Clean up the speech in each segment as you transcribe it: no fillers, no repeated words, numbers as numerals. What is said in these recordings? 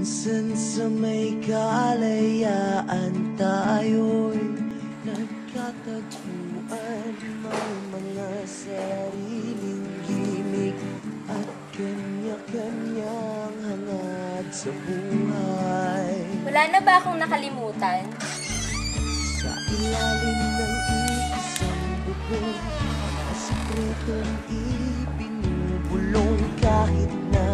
Minsan sa may kalayaan tayo'y nagkatagpuan. May mga sariling gimik at kanya-kanyang hangad sa buhay. Wala na ba akong nakalimutan? Sa ilalim ng isang bubong, sikretong ibinubulong kahit na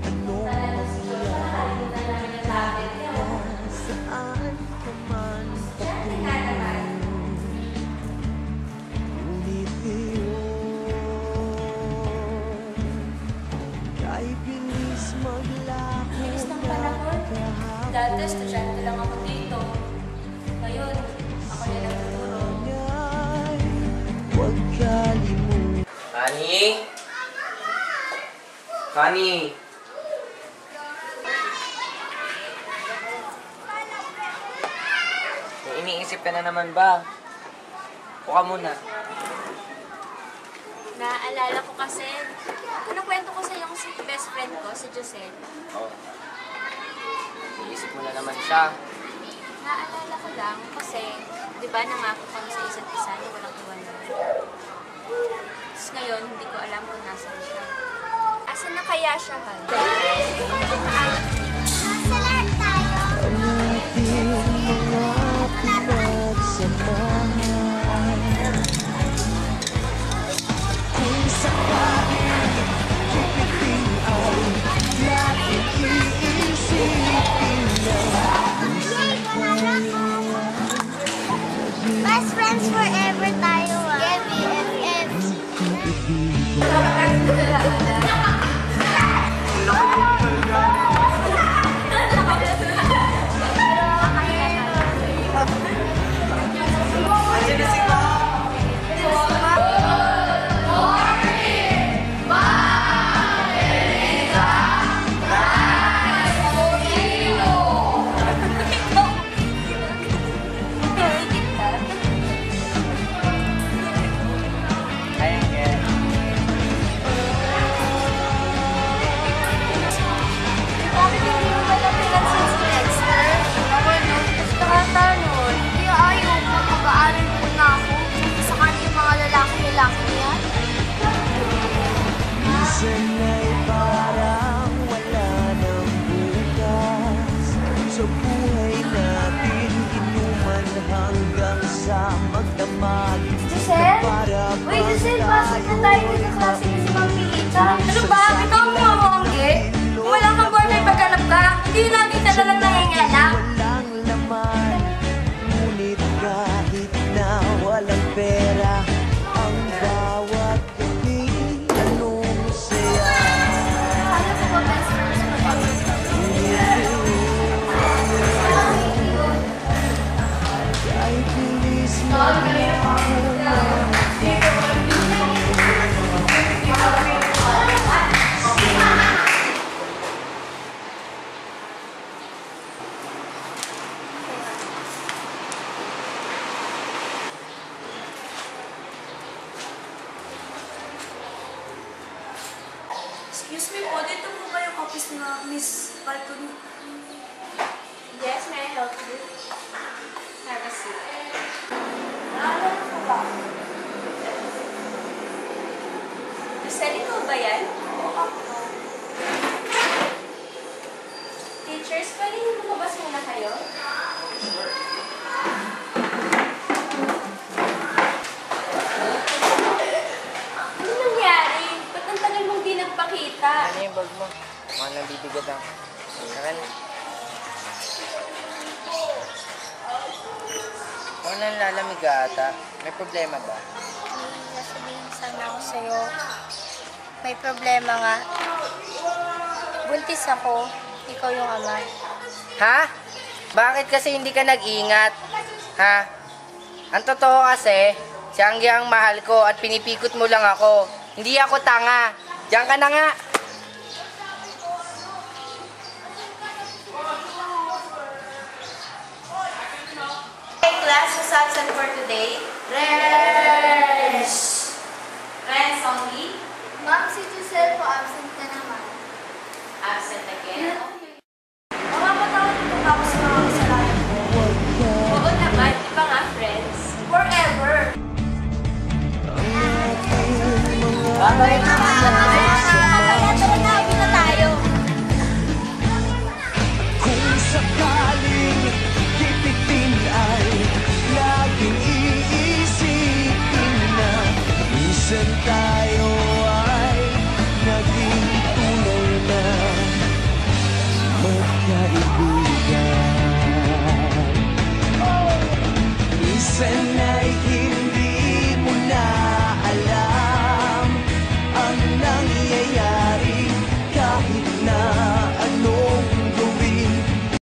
anong mangyari na saan ka man patungo. Ngunit iyon kay bilis maglako Bilis ng panahon. Dati, estudyante lang ako dito. Ngayon, ako na nagtuturo. Huwag kalimutan. Kani? Kani? May iniisip ka na naman ba? Uka muna. Naaalala ko kasi, kwento ko sa yung best friend ko, si Josel. Oh. Iisip mo na naman siya. Naaalala ko lang kasi, di ba nangako kami sa isa't isa na walang iwanan. Tapos ngayon, hindi ko alam kung nasaan siya. Asan na kaya siya, Han? Nasa lahat tayo. Ating mga pinagsamahan. Kung sakaling kipitin ay laging iisipin na Best friends forever tayo ah. Yeah, BFFs. Bakit hindi mo ba napilansin si Dexter? Ako, no? Gusto ka tanong. Hindi ayaw ko. Mag-aaral muna ako. Sa kanya yung mga lalaki-lalaki yan. minsan ay parang wala ng bukas. Sa buhay natin inuman hanggang sa magdamag. Giselle? Uy, Giselle, pasok na tayo dito sa klase ni si Ma'am Pilita. Ano ba? Ikaw mo ang manggi? Kung wala kang boyfriend paghanap ka, hindi lagi ka na lang nanginganak. Walang laman, ngunit kahit na walang pera, ang bawat gabi anong saya. Paano ko ba best friends Ay bilis Excuse me po, dito po ba yung office na Miss Falcon? Yes, may I help you? Have a seat. Naalala ko ba? Giselle, ikaw ba yan? Teachers, pwede niyo lumabas muna kayo? Ano nangyari? Ba't ang tagal mong di nagpakita? Ano yung bag mo? Mga nabibigat ang... Saka na. Ako nang lalamig ata. May problema ba? May nasabihin sana ako sa'yo. May problema nga. Buntis ako. Ikaw yung ama. Ha? Bakit kasi hindi ka nag-ingat? Ha? Ang totoo kasi, si Anggi ang mahal ko at pinipikot mo lang ako. Hindi ako tanga. Diyan ka na nga. Hey class, who's absent for today? Renz! Renz only? Ma'am, si Giselle po, absent ka naman. Absent again? Kung sakaling tipitin ay laging iisipin na minsan tayo ay naging tunay na magkaibigan. Minsan